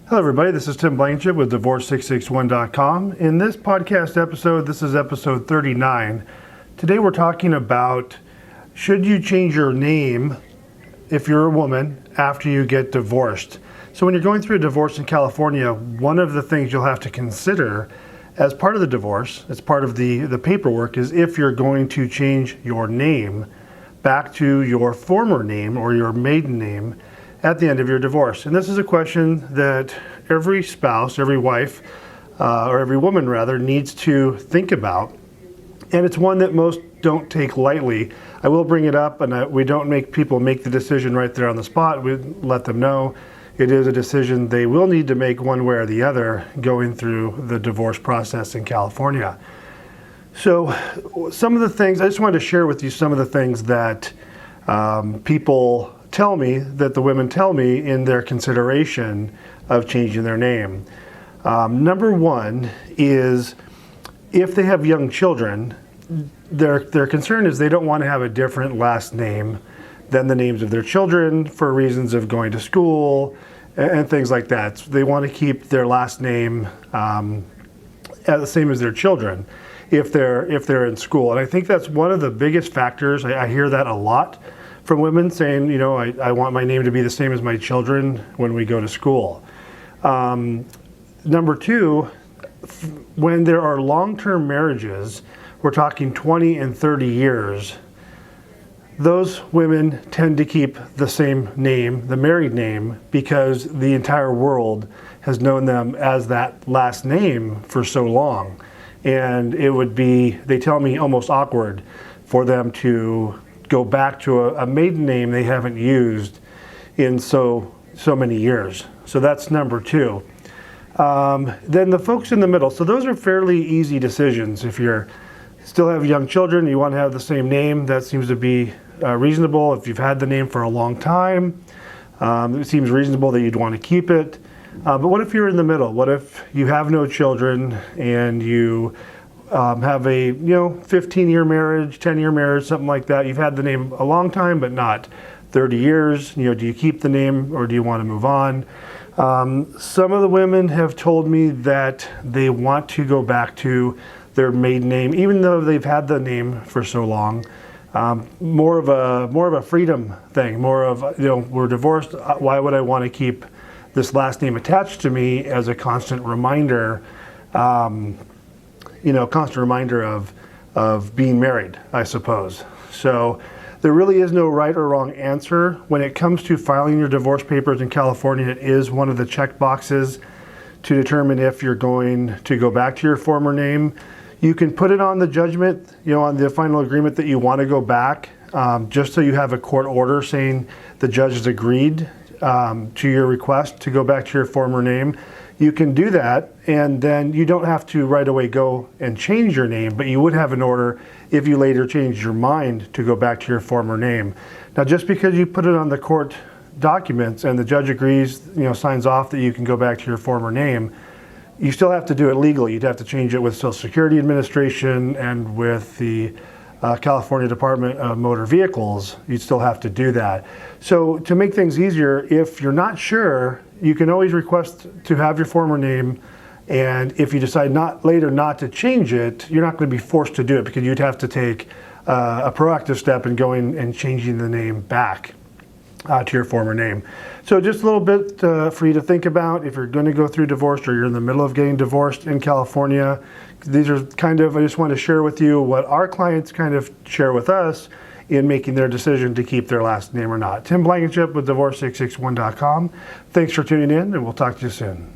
Hello everybody, this is Tim Blankenship with Divorce661.com. In this podcast episode, this is episode 39. Today we're talking about should you change your name if you're a woman after you get divorced. So when you're going through a divorce in California, one of the things you'll have to consider as part of the divorce, as part of the paperwork, is if you're going to change your name back to your former name or your maiden name at the end of your divorce. And this is a question that every spouse, every wife, or every woman rather, needs to think about. And it's one that most don't take lightly. I will bring it up, and we don't make people make the decision right there on the spot. We let them know it is a decision they will need to make one way or the other going through the divorce process in California. So some of the things, I just wanted to share with you some of the things that people tell me, that the women tell me in their consideration of changing their name. Number one is if they have young children, their concern is they don't want to have a different last name than the names of their children for reasons of going to school and things like that. So they want to keep their last name the same as their children if they're in school. And I think that's one of the biggest factors. I hear that a lot from women saying, you know, I want my name to be the same as my children when we go to school. Number two, when there are long-term marriages, we're talking 20 and 30 years, those women tend to keep the same name, the married name, because the entire world has known them as that last name for so long. And it would be, they tell me, almost awkward for them to go back to a maiden name they haven't used in so many years. So that's number two. Then the folks in the middle. So those are fairly easy decisions. If you still have young children, you want to have the same name, that seems to be reasonable. If you've had the name for a long time, it seems reasonable that you'd want to keep it. But what if you're in the middle? What if you have no children and you have a 15-year marriage, 10-year marriage, something like that? You've had the name a long time, but not 30 years. Do you keep the name or do you want to move on? Some of the women have told me that they want to go back to their maiden name, even though they've had the name for so long. More of a freedom thing. More of we're divorced. Why would I want to keep this last name attached to me as a constant reminder? Constant reminder of being married, I suppose. So there really is no right or wrong answer. When it comes to filing your divorce papers in California, it is one of the check boxes to determine if you're going to go back to your former name. You can put it on the judgment, on the final agreement that you want to go back, just so you have a court order saying the judge has agreed to your request to go back to your former name. You can do that, and then you don't have to right away go and change your name, but you would have an order if you later change your mind to go back to your former name. Now, just because you put it on the court documents and the judge agrees, signs off that you can go back to your former name, you still have to do it legally. You'd have to change it with Social Security Administration and with the California Department of Motor Vehicles. You'd still have to do that. So to make things easier, if you're not sure, you can always request to have your former name, and if you decide later not to change it, you're not going to be forced to do it because you'd have to take a proactive step in going and changing the name back to your former name. So just a little bit for you to think about if you're going to go through divorce or you're in the middle of getting divorced in California. These are I just want to share with you what our clients kind of share with us in making their decision to keep their last name or not. Tim Blankenship with Divorce661.com. Thanks for tuning in, and we'll talk to you soon.